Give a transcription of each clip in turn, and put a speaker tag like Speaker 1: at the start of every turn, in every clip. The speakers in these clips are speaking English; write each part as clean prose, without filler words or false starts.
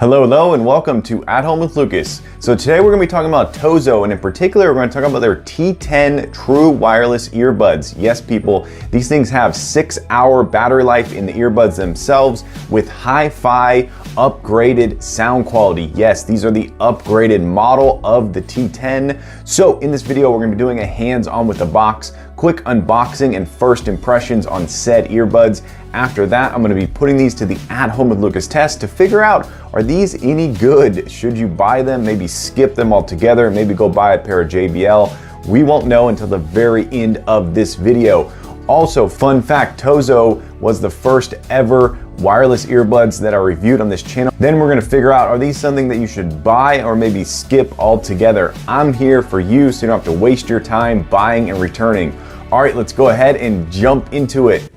Speaker 1: Hello, and welcome to At Home with Lucas. So today we're going to be talking about TOZO, and in particular we're going to talk about their T10 true wireless earbuds. Yes, people, these things have 6-hour battery life in the earbuds themselves with hi-fi upgraded sound quality. Yes, these are the upgraded model of the T10. So in this video we're going to be doing a hands-on with the box, quick unboxing and first impressions on said earbuds. After that, I'm going to be putting these to the At Home with Lucas test to figure out, are these any good? Should you buy them? Maybe skip them altogether, maybe go buy a pair of JBL. We won't know until the very end of this video. Also, fun fact, TOZO was the first ever wireless earbuds that are reviewed on this channel. Then we're going to figure out, are these something that you should buy or maybe skip altogether? I'm here for you, so you don't have to waste your time buying and returning. All right, let's go ahead and jump into it.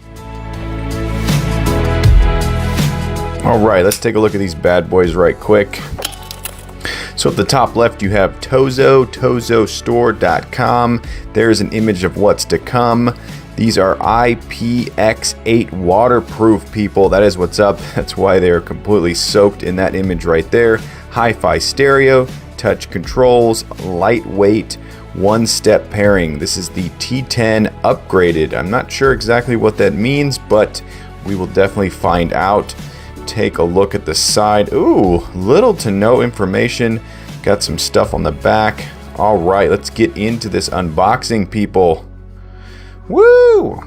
Speaker 1: All right, let's take a look at these bad boys right quick. So at the top left, you have TOZO, TOZOstore.com. There's an image of what's to come. These are IPX8 waterproof, people. That is what's up. That's why they're completely soaked in that image right there. Hi-fi stereo, touch controls, lightweight, one-step pairing. This is the T10 upgraded. I'm not sure exactly what that means, but we will definitely find out. Take a look at the side. Ooh, little to no information. Got some stuff on the back. All right, let's get into this unboxing, people. Woo!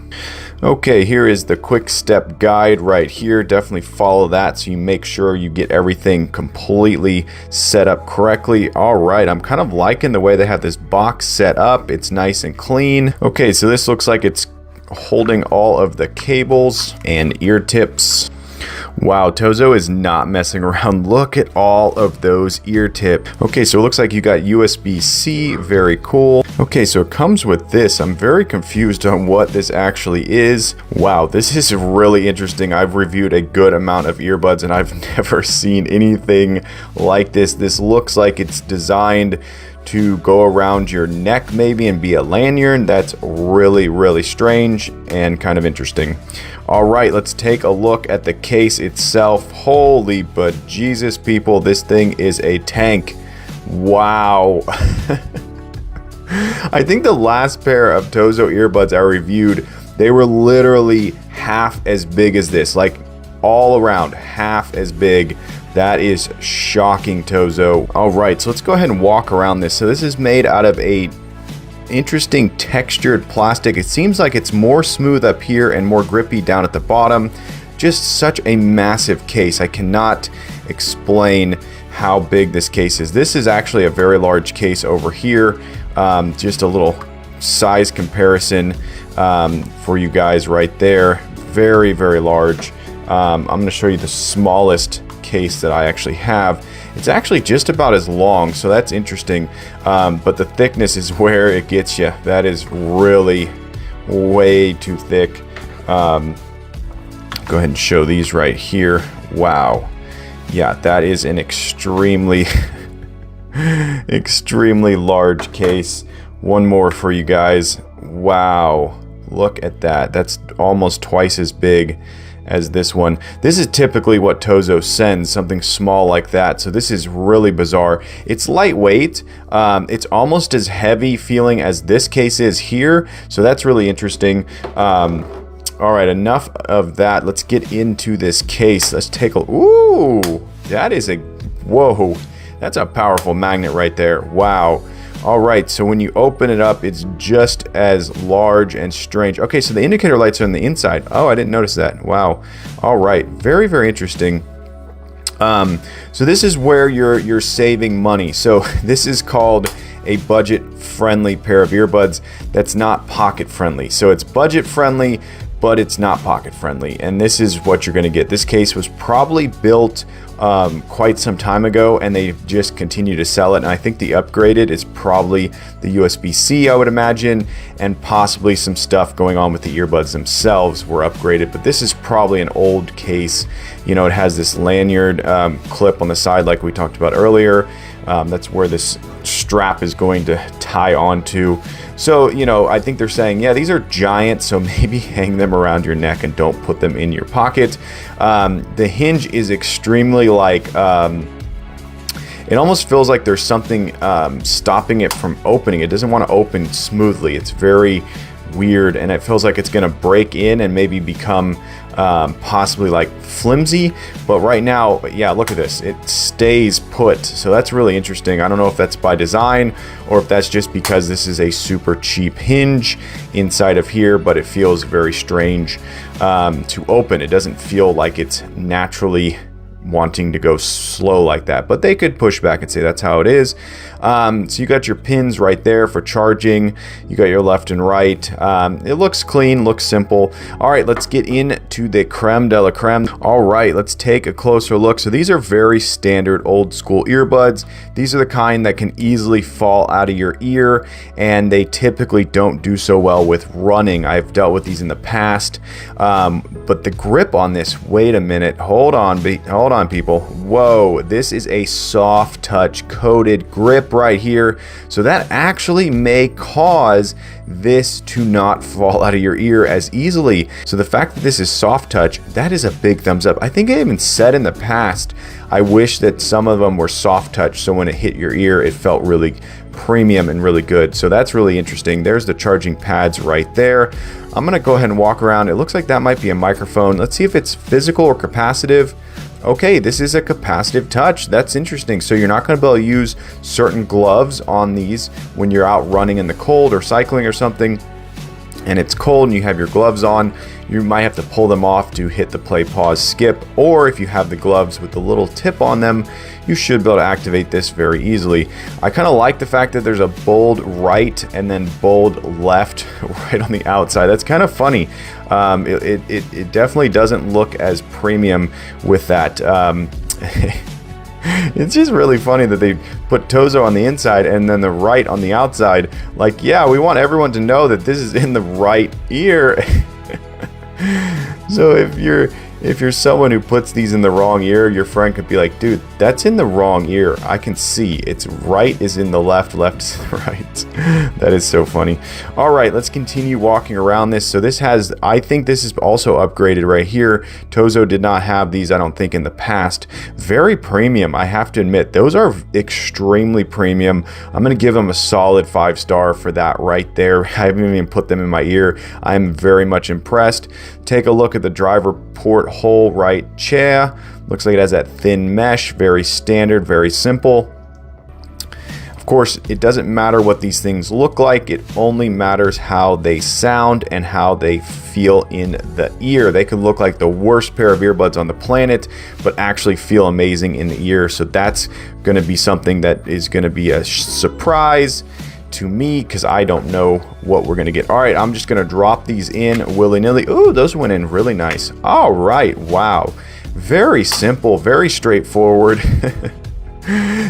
Speaker 1: Okay, here is the quick step guide right here. Definitely follow that so you make sure you get everything completely set up correctly. All right, I'm kind of liking the way they have this box set up. It's nice and clean. Okay, so this looks like it's holding all of the cables and ear tips. Wow, TOZO is not messing around. Look at all of those ear tip. Okay, so it looks like you got USB-C, very cool. Okay, so it comes with this. I'm very confused on what this actually is. Wow, this is really interesting. I've reviewed a good amount of earbuds and I've never seen anything like this. This looks like it's designed to go around your neck maybe and be a lanyard. That's really strange and kind of interesting. All right, let's take a look at the case itself. Holy but Jesus, people, this thing is a tank. Wow. I think the last pair of TOZO earbuds I reviewed, they were literally half as big as this, like all around half as big. That is shocking, TOZO. All right, so let's go ahead and walk around this. So this is made out of a interesting textured plastic. It seems like it's more smooth up here and more grippy down at the bottom. Just such a massive case. I cannot explain how big this case is. This is actually a very large case over here. Just a little size comparison for you guys right there. Very large. I'm going to show you the smallest case that I actually have. It's actually just about as long, so that's interesting, but the thickness is where it gets you. That is really way too thick. Go ahead and show these right here. Wow, yeah, that is an extremely extremely large case. One more for you guys. Wow, look at that. That's almost twice as big as this one. This is typically what TOZO sends, something small like that. So this is really bizarre. It's lightweight. It's almost as heavy feeling as this case is here. So that's really interesting. All right, enough of that. Let's get into this case. Let's take a, ooh, that is a, whoa, that's a powerful magnet right there. Wow. All right, so when you open it up, it's just as large and strange. Okay, so the indicator lights are on the inside. Oh, I didn't notice that. Wow. All right, very interesting. So this is where you're saving money. So this is called a budget-friendly pair of earbuds that's not pocket-friendly. So it's budget-friendly, but it's not pocket-friendly. And this is what you're gonna get. This case was probably built quite some time ago, and they just continue to sell it. And I think the upgraded is probably the USB-C, I would imagine, and possibly some stuff going on with the earbuds themselves were upgraded. But this is probably an old case. You know, it has this lanyard clip on the side like we talked about earlier. That's where this strap is going to tie onto. So, you know, I think they're saying, yeah, these are giant, so maybe hang them around your neck and don't put them in your pocket. The hinge is extremely like, it almost feels like there's something stopping it from opening. It doesn't want to open smoothly. It's very weird, and it feels like it's going to break in and maybe become possibly like flimsy. But right now, yeah, look at this, it stays put. So that's really interesting. I don't know if that's by design or if that's just because this is a super cheap hinge inside of here, but it feels very strange to open. It doesn't feel like it's naturally wanting to go slow like that, but they could push back and say that's how it is. So you got your pins right there for charging. You got your left and right. It looks clean, looks simple. All right, let's get into the creme de la creme. All right, let's take a closer look. So these are very standard old school earbuds. These are the kind that can easily fall out of your ear, and they typically don't do so well with running. I've dealt with these in the past, but the grip on this, wait a minute, hold on people. Whoa, this is a soft touch coated grip right here. So that actually may cause this to not fall out of your ear as easily. So the fact that this is soft touch, that is a big thumbs up. I think I even said in the past, I wish that some of them were soft touch, so when it hit your ear, it felt really premium and really good. So that's really interesting. There's the charging pads right there. I'm gonna go ahead and walk around. It looks like that might be a microphone. Let's see if it's physical or capacitive. Okay, this is a capacitive touch. That's interesting. So you're not going to be able to use certain gloves on these when you're out running in the cold or cycling or something, and it's cold and you have your gloves on. You might have to pull them off to hit the play, pause, skip, or if you have the gloves with the little tip on them, you should be able to activate this very easily. I kind of like the fact that there's a bold right and then bold left right on the outside. That's kind of funny. It definitely doesn't look as premium with that. It's just really funny that they put TOZO on the inside and then the right on the outside. Like, yeah, we want everyone to know that this is in the right ear. So if you're someone who puts these in the wrong ear, your friend could be like, dude, that's in the wrong ear. I can see it's right is in the left, left is in the right. That is so funny. All right, let's continue walking around this. So this has, I think this is also upgraded right here. TOZO did not have these, I don't think, in the past. Very premium, I have to admit. Those are extremely premium. I'm gonna give them a solid 5-star for that right there. I haven't even put them in my ear. I'm very much impressed. Take a look at the driver port hole right chair. Looks like it has that thin mesh, very standard, very simple. Of course, it doesn't matter what these things look like, it only matters how they sound and how they feel in the ear. They could look like the worst pair of earbuds on the planet, but actually feel amazing in the ear. So that's going to be something that is going to be a surprise to me, because I don't know what we're gonna get. All right, I'm just gonna drop these in willy-nilly. Ooh, those went in really nice. All right, wow, very simple, very straightforward.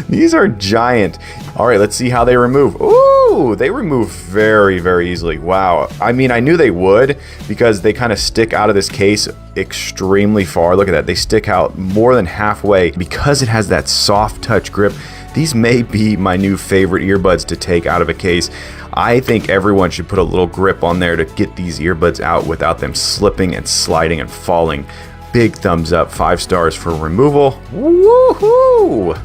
Speaker 1: These are giant. All right, let's see how they remove. Ooh, they remove very, very easily. Wow. I mean, I knew they would because they kind of stick out of this case extremely far. Look at that. They stick out more than halfway because it has that soft touch grip. These may be my new favorite earbuds to take out of a case. I think everyone should put a little grip on there to get these earbuds out without them slipping and sliding and falling. Big thumbs up, 5 stars for removal. Woohoo!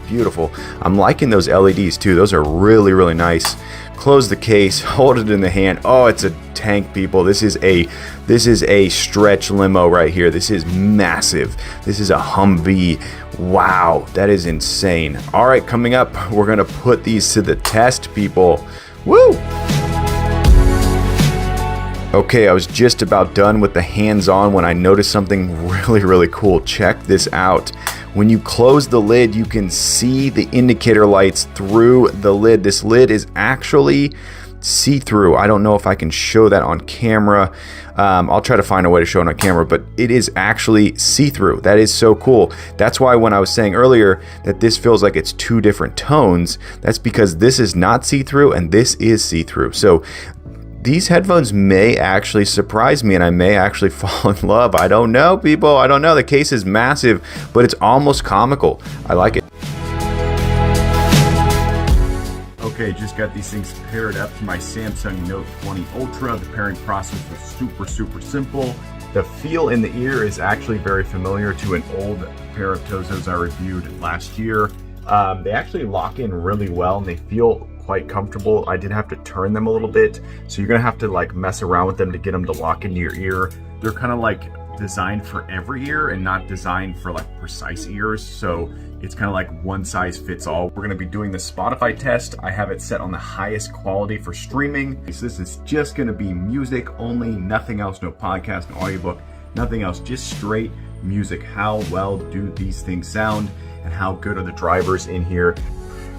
Speaker 1: Beautiful. I'm liking those LEDs too. Those are really, really nice. Close the case, hold it in the hand. Oh, it's a tank, people. This is a stretch limo right here. This is massive. This is a Humvee. Wow, that is insane. All right, coming up, we're gonna put these to the test, people. Woo! Okay, I was just about done with the hands-on when I noticed something really, really cool. Check this out. When you close the lid, you can see the indicator lights through the lid. This lid is actually see-through. I don't know if I can show that on camera. I'll try to find a way to show it on camera, but it is actually see-through. That is so cool. That's why when I was saying earlier that this feels like it's 2 different tones, that's because this is not see-through and this is see-through. So these headphones may actually surprise me and I may actually fall in love. I don't know, people. I don't know. The case is massive, but it's almost comical. I like it. Okay, just got these things paired up to my Samsung Note 20 Ultra. The pairing process was super simple. The feel in the ear is actually very familiar to an old pair of TOZOs I reviewed last year. They actually lock in really well and they feel quite comfortable. I did have to turn them a little bit, so you're gonna have to like mess around with them to get them to lock into your ear. They're kind of like designed for every ear and not designed for like precise ears, so it's kind of like one size fits all. We're gonna be doing the Spotify test. I have it set on the highest quality for streaming. So this is just gonna be music only, nothing else, no podcast, no audiobook, nothing else, just straight music. How well do these things sound and how good are the drivers in here?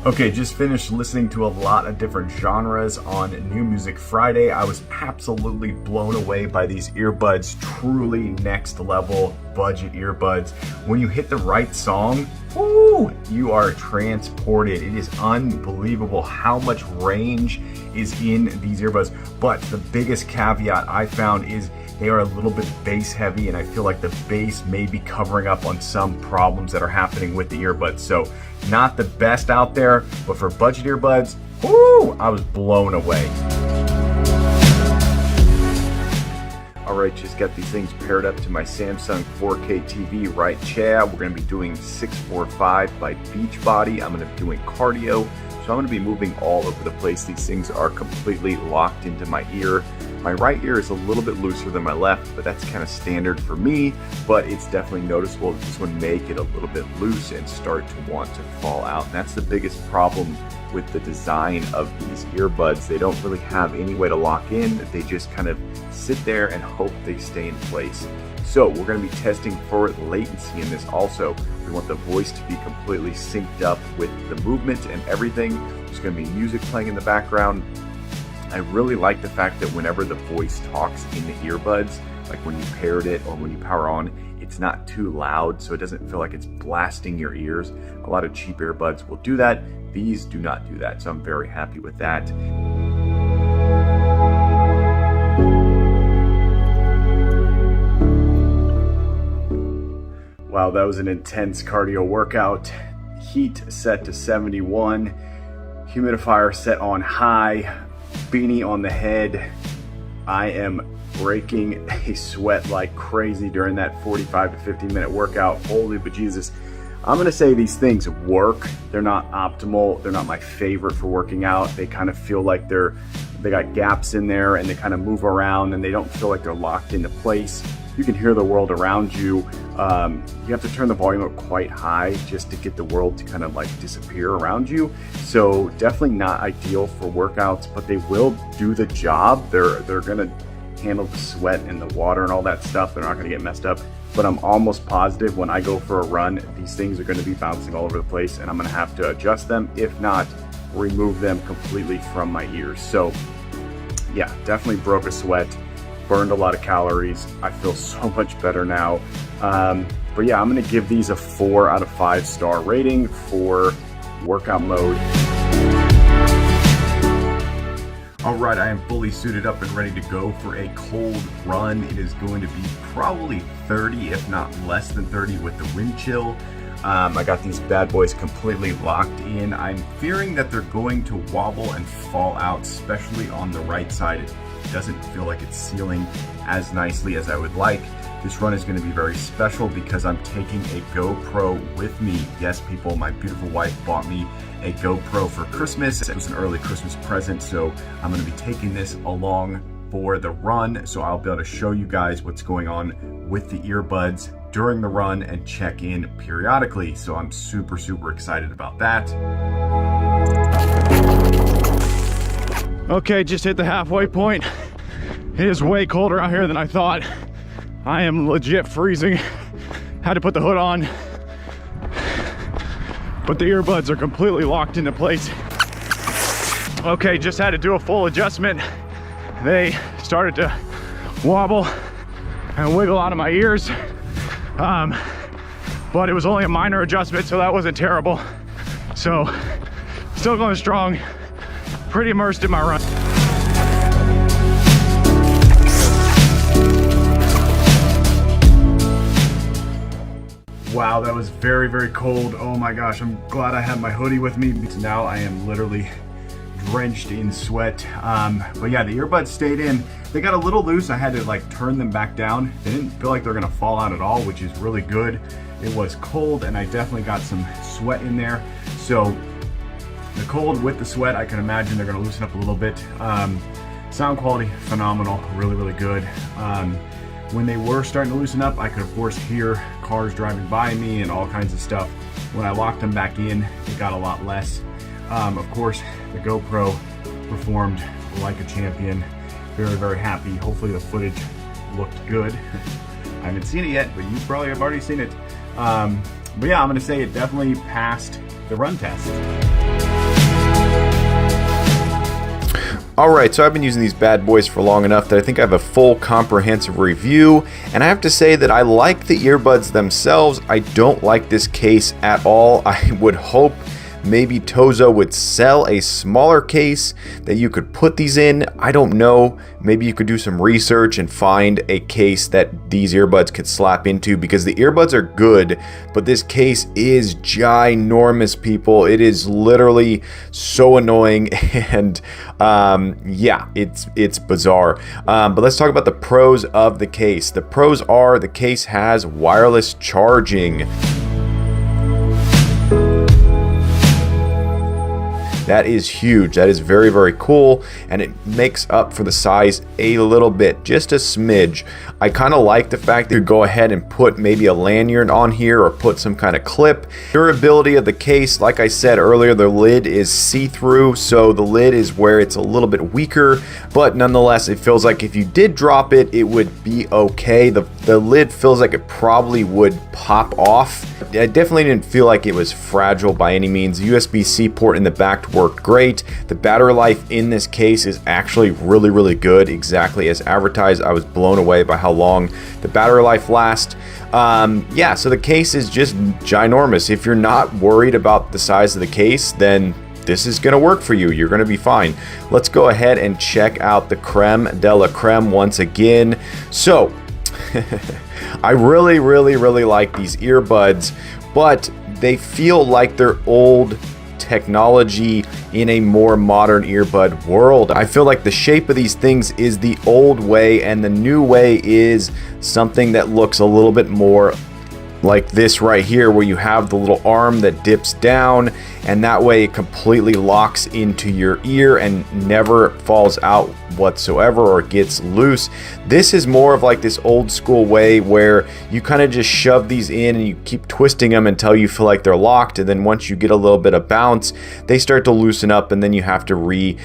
Speaker 1: Okay, just finished listening to a lot of different genres on New Music Friday. I was absolutely blown away by these earbuds, truly next level budget earbuds. When you hit the right song, woo, you are transported. It is unbelievable how much range is in these earbuds. But the biggest caveat I found is they are a little bit bass heavy, and I feel like the bass may be covering up on some problems that are happening with the earbuds. So not the best out there, but for budget earbuds, whoo, I was blown away. All right, just got these things paired up to my Samsung 4K TV right chair. We're gonna be doing 645 by Beachbody. I'm gonna be doing cardio, so I'm gonna be moving all over the place. These things are completely locked into my ear. My right ear is a little bit looser than my left, but that's kind of standard for me, but it's definitely noticeable. This one may get a little bit loose and start to want to fall out. And that's the biggest problem with the design of these earbuds. They don't really have any way to lock in. They just kind of sit there and hope they stay in place. So we're going to be testing for latency in this also. We want the voice to be completely synced up with the movement and everything. There's going to be music playing in the background. I really like the fact that whenever the voice talks in the earbuds, like when you paired it or when you power on, it's not too loud, so it doesn't feel like it's blasting your ears. A lot of cheap earbuds will do that. These do not do that, so I'm very happy with that. Wow, that was an intense cardio workout. Heat set to 71, humidifier set on high, beanie on the head. I am breaking a sweat like crazy during that 45 to 50 minute workout. Holy bejesus. I'm gonna say these things work. They're not optimal. They're not my favorite for working out. They kind of feel like they got gaps in there and they kind of move around and they don't feel like they're locked into place. You can hear the world around you. You have to turn the volume up quite high just to get the world to kind of like disappear around you. So definitely not ideal for workouts, but they will do the job. They're gonna handle the sweat and the water and all that stuff. They're not gonna get messed up. But I'm almost positive when I go for a run, these things are gonna be bouncing all over the place and I'm gonna have to adjust them. If not, remove them completely from my ears. So yeah, definitely broke a sweat. Burned a lot of calories. I feel so much better now. But yeah, I'm gonna give these a 4 out of 5 star rating for workout mode. All right, I am fully suited up and ready to go for a cold run. It is going to be probably 30, if not less than 30 with the wind chill. I got these bad boys completely locked in. I'm fearing that they're going to wobble and fall out, especially on the right side. It doesn't feel like it's sealing as nicely as I would like. This run is going to be very special because I'm taking a GoPro with me. Yes, people, my beautiful wife bought me a GoPro for Christmas. It was an early Christmas present, so I'm going to be taking this along for the run, so I'll be able to show you guys what's going on with the earbuds during the run and check in periodically. So I'm super excited about that.
Speaker 2: Okay, just hit the halfway point. It is way colder out here than I thought. I am legit freezing. Had to put the hood on, but the earbuds are completely locked into place. Okay, just had to do a full adjustment. They started to wobble and wiggle out of my ears. But it was only a minor adjustment, so that wasn't terrible. So, still going strong, pretty immersed in my run.
Speaker 1: Wow, that was very cold. Oh my gosh, I'm glad I had my hoodie with me because now I am literally drenched in sweat. But yeah, the earbuds stayed in. They got a little loose. I had to like turn them back down. They didn't feel like they're gonna fall out at all, which is really good. It was cold and I definitely got some sweat in there. So the cold with the sweat, I can imagine they're gonna loosen up a little bit. Sound quality, phenomenal, really, really good. When they were starting to loosen up, I could of course hear cars driving by me and all kinds of stuff. When I locked them back in, it got a lot less. Of course, the GoPro performed like a champion. Very, very happy. Hopefully the footage looked good. I haven't seen it yet, but you probably have already seen it. But yeah, I'm gonna say it definitely passed the run test.
Speaker 3: Alright, so I've been using these bad boys for long enough that I think I have a full comprehensive review, and I have to say that I like the earbuds themselves. I don't like this case at all. I would hope maybe TOZO would sell a smaller case that you could put these in. I don't know. Maybe you could do some research and find a case that these earbuds could slap into, because the earbuds are good, but this case is ginormous, people. It is literally so annoying, and yeah, it's bizarre. But let's talk about the pros of the case. The pros are the case has wireless charging. That is huge. That is very, very cool, and it makes up for the size a little bit, just a smidge. I kind of like the fact that you go ahead and put maybe a lanyard on here or put some kind of clip. Durability of the case, like I said earlier, the lid is see-through, so the lid is where it's a little bit weaker, but nonetheless, it feels like if you did drop it, it would be okay. The lid feels like it probably would pop off. I definitely didn't feel like it was fragile by any means. The USB-C port in the back worked great. The battery life in this case is actually really, really good, exactly as advertised. I was blown away by how long the battery life lasts. Yeah, so the case is just ginormous. If you're not worried about the size of the case, then this is going to work for you. You're going to be fine. Let's go ahead and check out the creme de la creme once again. So I really, really, really like these earbuds, but they feel like they're old technology in a more modern earbud world. I feel like the shape of these things is the old way, and the new way is something that looks a little bit more like this right here, where you have the little arm that dips down, and that way it completely locks into your ear and never falls out whatsoever or gets loose. This is more of like this old school way where you kind of just shove these in and you keep twisting them until you feel like they're locked, and then once you get a little bit of bounce, they start to loosen up, and then you have to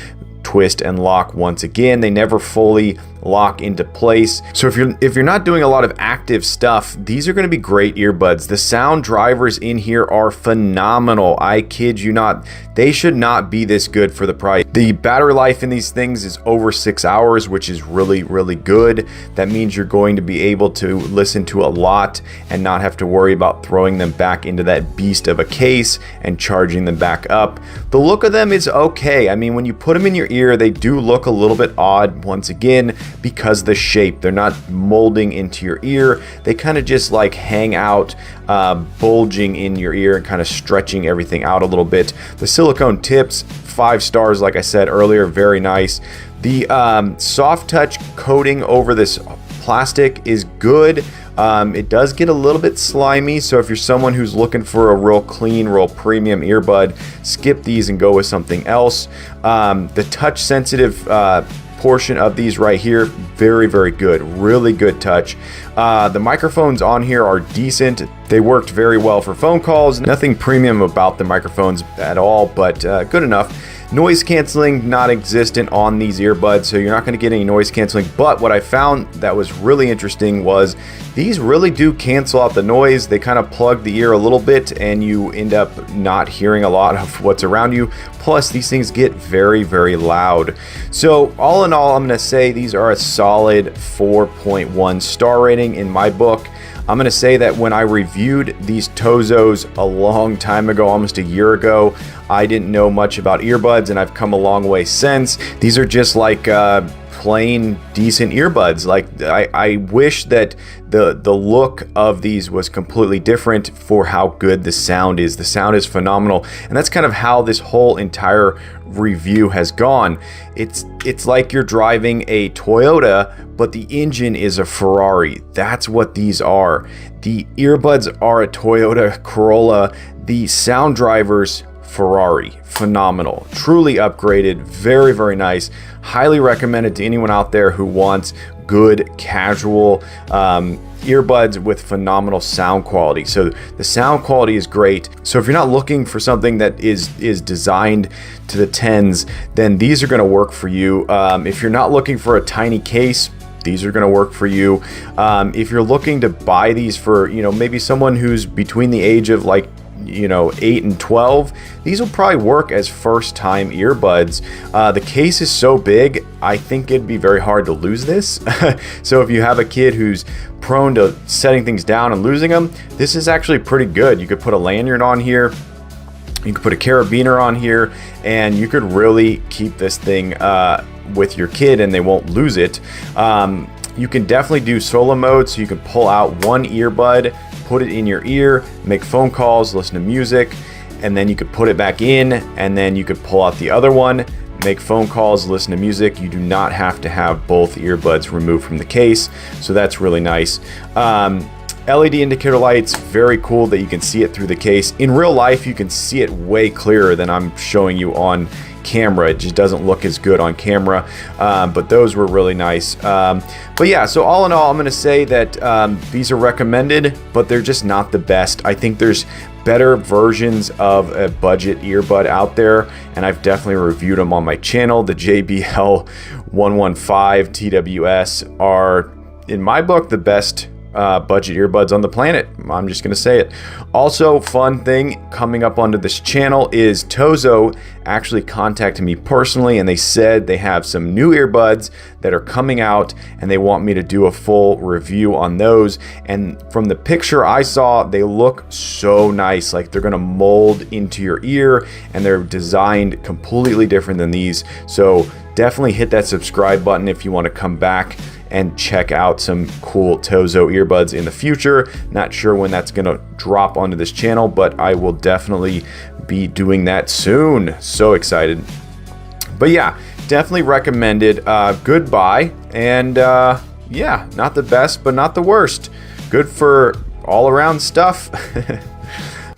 Speaker 3: twist and lock once again. They never fully lock into place. So if you're not doing a lot of active stuff, these are going to be great earbuds. The sound drivers in here are phenomenal. I kid you not. They should not be this good for the price. The battery life in these things is over 6 hours, which is really, really good. That means you're going to be able to listen to a lot and not have to worry about throwing them back into that beast of a case and charging them back up. The look of them is okay. I mean, when you put them in your ear, they do look a little bit odd once again, because the shape, they're not molding into your ear. They kind of just like hang out, bulging in your ear and kind of stretching everything out a little bit. The silicone tips, 5 stars, like I said earlier, very nice. The soft touch coating over this plastic is good. It does get a little bit slimy, so if you're someone who's looking for a real clean, real premium earbud, skip these and go with something else. The touch sensitive portion of these right here, very, very good, really good touch. The microphones on here are decent. They worked very well for phone calls. Nothing premium about the microphones at all, but good enough. Noise canceling not existent on these earbuds, so you're not going to get any noise canceling. But what I found that was really interesting was these really do cancel out the noise. They kind of plug the ear a little bit and you end up not hearing a lot of what's around you. Plus, these things get very, very loud. So all in all, I'm going to say these are a solid 4.1 star rating in my book. I'm going to say that when I reviewed these TOZOs a long time ago, almost a year ago, I didn't know much about earbuds, and I've come a long way since. These are just like plain decent earbuds. Like I wish that the look of these was completely different for how good the sound is. The sound is phenomenal, and that's kind of how this whole entire review has gone. It's like you're driving a Toyota, but the engine is a Ferrari. That's what these are. The earbuds are a Toyota Corolla. The sound drivers, Ferrari. Phenomenal. Truly upgraded. Very, very nice. Highly recommended to anyone out there who wants good casual earbuds with phenomenal sound quality. So the sound quality is great. So if you're not looking for something that is designed to the 10s, then these are going to work for you. If you're not looking for a tiny case, these are going to work for you. If you're looking to buy these for, maybe someone who's between the age of 8 and 12, these will probably work as first-time earbuds. The case is so big, I think it'd be very hard to lose this. So if you have a kid who's prone to setting things down and losing them, this is actually pretty good. You could put a lanyard on here, you could put a carabiner on here, and you could really keep this thing with your kid and they won't lose it. You can definitely do solo mode, so you can pull out one earbud, put it in your ear, make phone calls, listen to music, and then you could put it back in, and then you could pull out the other one, make phone calls, listen to music. You do not have to have both earbuds removed from the case, so that's really nice. LED indicator lights, very cool that you can see it through the case. In real life, you can see it way clearer than I'm showing you on camera. It just doesn't look as good on camera, but those were really nice. But yeah, so all in all, I'm going to say that these are recommended, but they're just not the best. I think there's better versions of a budget earbud out there, and I've definitely reviewed them on my channel. The JBL 115 TWS are, in my book, the best budget earbuds on the planet. I'm just gonna say it. Also, fun thing coming up onto this channel is TOZO actually contacted me personally, and they said they have some new earbuds that are coming out and they want me to do a full review on those. And from the picture I saw, they look so nice, like they're gonna mold into your ear, and they're designed completely different than these. So definitely hit that subscribe button if you want to come back and check out some cool TOZO earbuds in the future. Not sure when that's gonna drop onto this channel, but I will definitely be doing that soon. So excited. But yeah, definitely recommended. Good buy, and yeah, not the best, but not the worst. Good for all around stuff.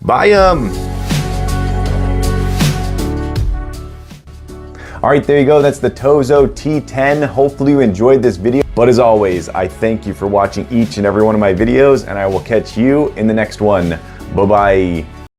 Speaker 3: Buy 'em. All right, there you go. That's the TOZO T10. Hopefully you enjoyed this video. But as always, I thank you for watching each and every one of my videos, and I will catch you in the next one. Bye-bye.